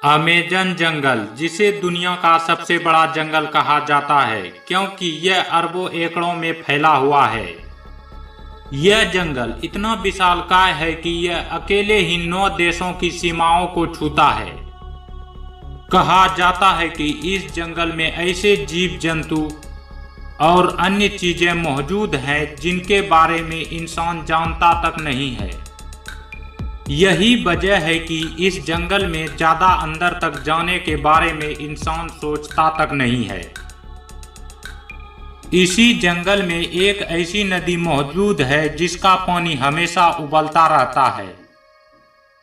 Amazon जंगल, जिसे दुनिया का सबसे बड़ा जंगल कहा जाता है क्योंकि यह अरबों एकड़ों में फैला हुआ है। यह जंगल इतना विशालकाय है कि यह अकेले ही 9 देशों की सीमाओं को छूता है। कहा जाता है कि इस जंगल में ऐसे जीव जंतु और अन्य चीजें मौजूद हैं जिनके बारे में इंसान जानता तक नहीं है। यही वजह है कि इस जंगल में ज्यादा अंदर तक जाने के बारे में इंसान सोचता तक नहीं है। इसी जंगल में एक ऐसी नदी मौजूद है जिसका पानी हमेशा उबलता रहता है।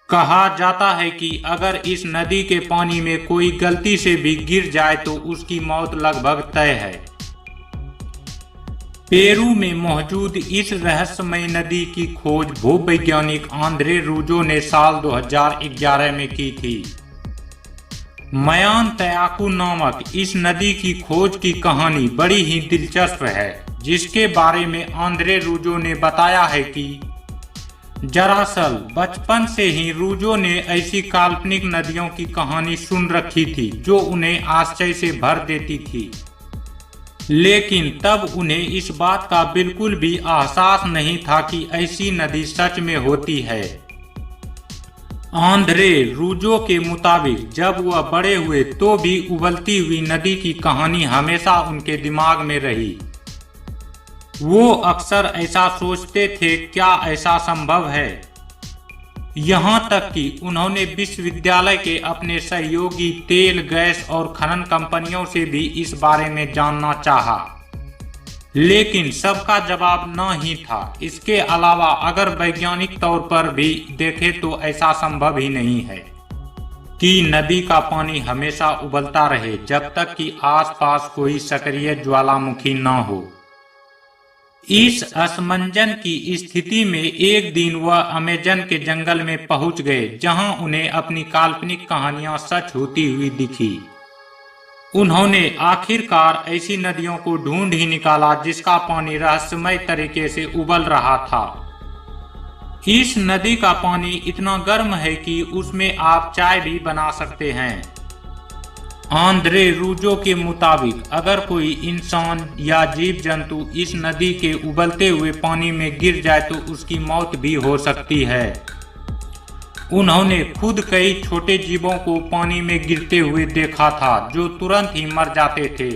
कहा जाता है कि अगर इस नदी के पानी में कोई गलती से भी गिर जाए तो उसकी मौत लगभग तय है। पेरू में मौजूद इस रहस्यमय नदी की खोज भूवैज्ञानिक आंद्रे रूजो ने साल 2011 में की थी। मयान तयाकू नामक इस नदी की खोज की कहानी बड़ी ही दिलचस्प है, जिसके बारे में आंद्रे रूजो ने बताया है कि दरअसल बचपन से ही रूजो ने ऐसी काल्पनिक नदियों की कहानी सुन रखी थी जो उन्हें आश्चर्य से भर देती थी, लेकिन तब उन्हें इस बात का बिल्कुल भी एहसास नहीं था कि ऐसी नदी सच में होती है। आंद्रे रूजो के मुताबिक जब वह बड़े हुए तो भी उबलती हुई नदी की कहानी हमेशा उनके दिमाग में रही। वो अक्सर ऐसा सोचते थे, क्या ऐसा संभव है? यहाँ तक कि उन्होंने विश्वविद्यालय के अपने सहयोगी तेल, गैस और खनन कंपनियों से भी इस बारे में जानना चाहा, लेकिन सबका जवाब न ही था। इसके अलावा अगर वैज्ञानिक तौर पर भी देखें तो ऐसा संभव ही नहीं है कि नदी का पानी हमेशा उबलता रहे जब तक कि आसपास कोई सक्रिय ज्वालामुखी न हो। इस असमंजन की स्थिति में एक दिन वह अमेज़न के जंगल में पहुंच गए, जहां उन्हें अपनी काल्पनिक कहानियां सच होती हुई दिखी। उन्होंने आखिरकार ऐसी नदियों को ढूंढ ही निकाला जिसका पानी रहस्यमय तरीके से उबल रहा था। इस नदी का पानी इतना गर्म है कि उसमें आप चाय भी बना सकते हैं। आंद्रे रूजो के मुताबिक अगर कोई इंसान या जीव जंतु इस नदी के उबलते हुए पानी में गिर जाए तो उसकी मौत भी हो सकती है। उन्होंने खुद कई छोटे जीवों को पानी में गिरते हुए देखा था जो तुरंत ही मर जाते थे।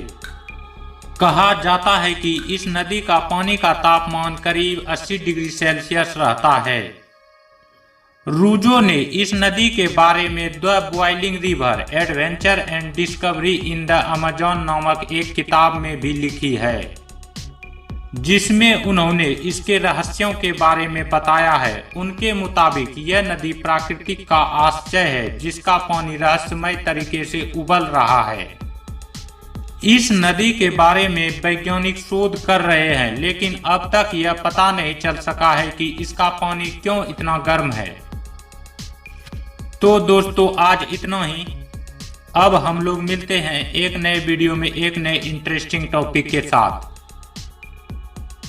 कहा जाता है कि इस नदी का पानी का तापमान करीब 80 डिग्री सेल्सियस रहता है। रूजो ने इस नदी के बारे में the boiling river adventure and discovery in the Amazon नामक एक किताब में भी लिखी है, जिसमें उन्होंने इसके रहस्यों के बारे में बताया है। उनके मुताबिक यह नदी प्राकृतिक का आश्चर्य है जिसका पानी रहस्यमय तरीके से उबल रहा है। इस नदी के बारे में वैज्ञानिक शोध कर रहे हैं, लेकिन अब तक यह पता नहीं चल सका है कि इसका पानी क्यों इतना गर्म है। तो दोस्तों आज इतना ही। अब हम लोग मिलते हैं एक नए वीडियो में एक नए इंटरेस्टिंग टॉपिक के साथ।